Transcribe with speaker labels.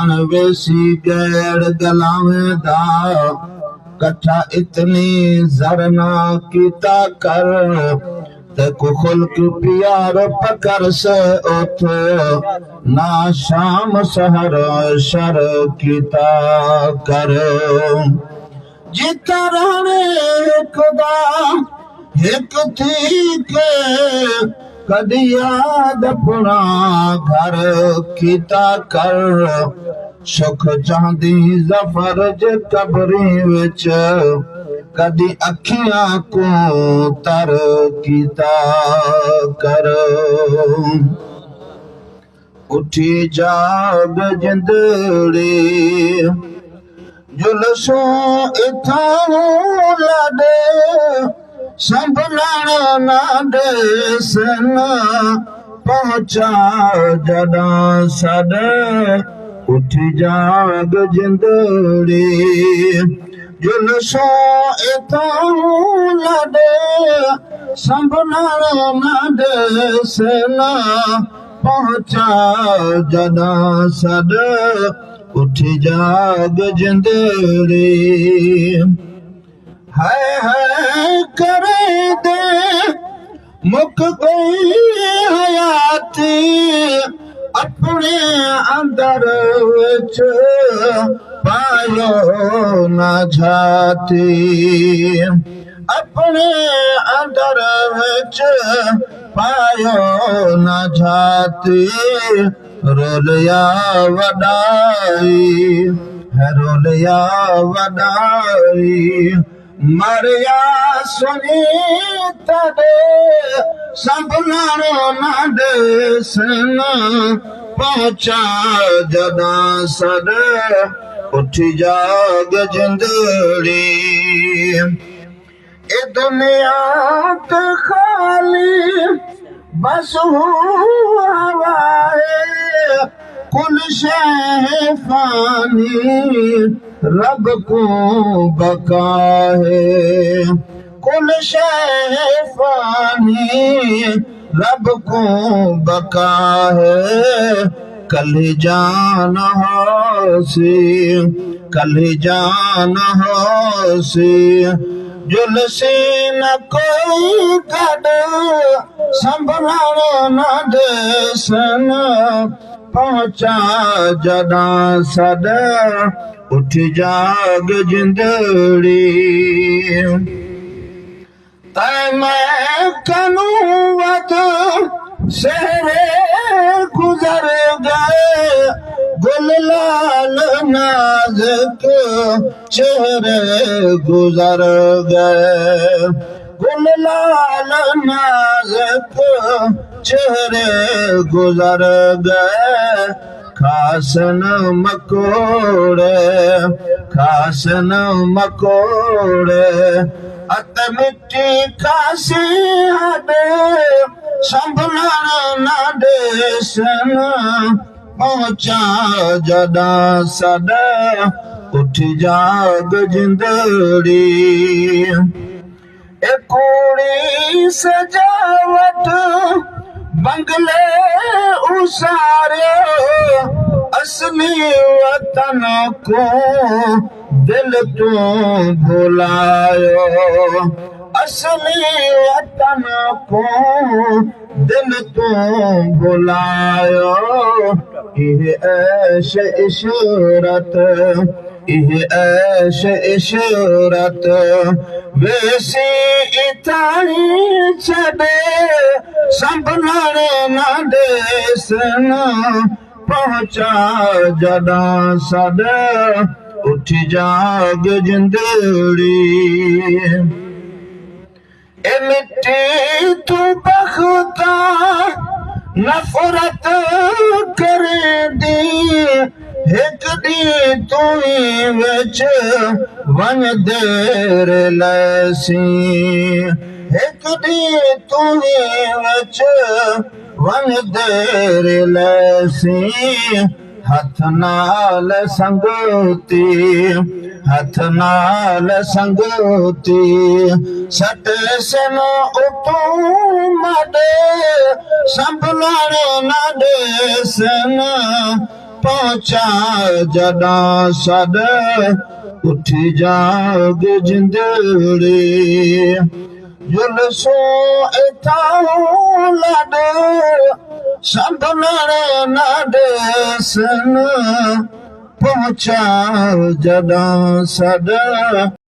Speaker 1: बण वेसी गैर गलावे दा कट्ठा इतनी जरना कीता कर ते को खुल्क प्यार पकर से उठ ना शाम सहर शर कीता कर जिता रहने खुदा एक थी के कदी याद अपना घर कीता कर सुख चांदी जफर जे कबरी विच कदी अखियां को तर कीता कर उठी जाग जिंदड़ी जुलसो इथां लाडे संभलण ना देसन पहुंचा जदा सद उठी जाग जिंदड़ी जुलसो इथां लाडे संभलण ना देसन पहुंचा जदा सद उठी जाग जिंदड़ी है करे दे मुक गई हयाती अपने अंदर विच पायो न जाती अपने अंदर विच पायो न जाती रोलिया वडाई है रोलिया वडाई मरिया सुनी तदे संभलण न देसन पहुंचा जदा सद उठी जाग जिंदड़ी ए दुनिया ते खाली बस हवाए कुल शे फानी रब को बका है कुल शे फानी रब को बका है कल जान होसी कल जान होसी जुलसी न कोई कद संभलण न देसन पहुंचा जदा सद उठी जाग जिंदड़ी तै मैं कनू वत सहरे गुजर गए गुल लाल नाज़ुक चेहरे गुजर गए गुल लाल नाज़ुक चेहरे गुजर गए खासन मकोड़े अत मिट्टी कासी हदे संभलण न देसन पहुंचा जदा सद उठी जाग जिंदड़ी ए कूड़ी सजावट बंगले उसारे असली वतन को दिल तो भुलायो असली वतन को दिल तो भुलायो यह ऐश इशरत वैसी इतानी छड़े संभलण न देसन पहुंचा जदा सद उठी जाग जिंदड़ी ए मिट्टी तू बख्ता नफरत कर दी एक दी तुई विच वन देर लैसी एक दी तुई विच वन देर लैसी हथ नाल संगती सट सन उतू मडे संभलण न देसन पहुंचा जॾा सद उठी जाग जिंदड़ी जुलसो एताऊं लॾ संभलण न ॾेसन पहुंचा जॾा सद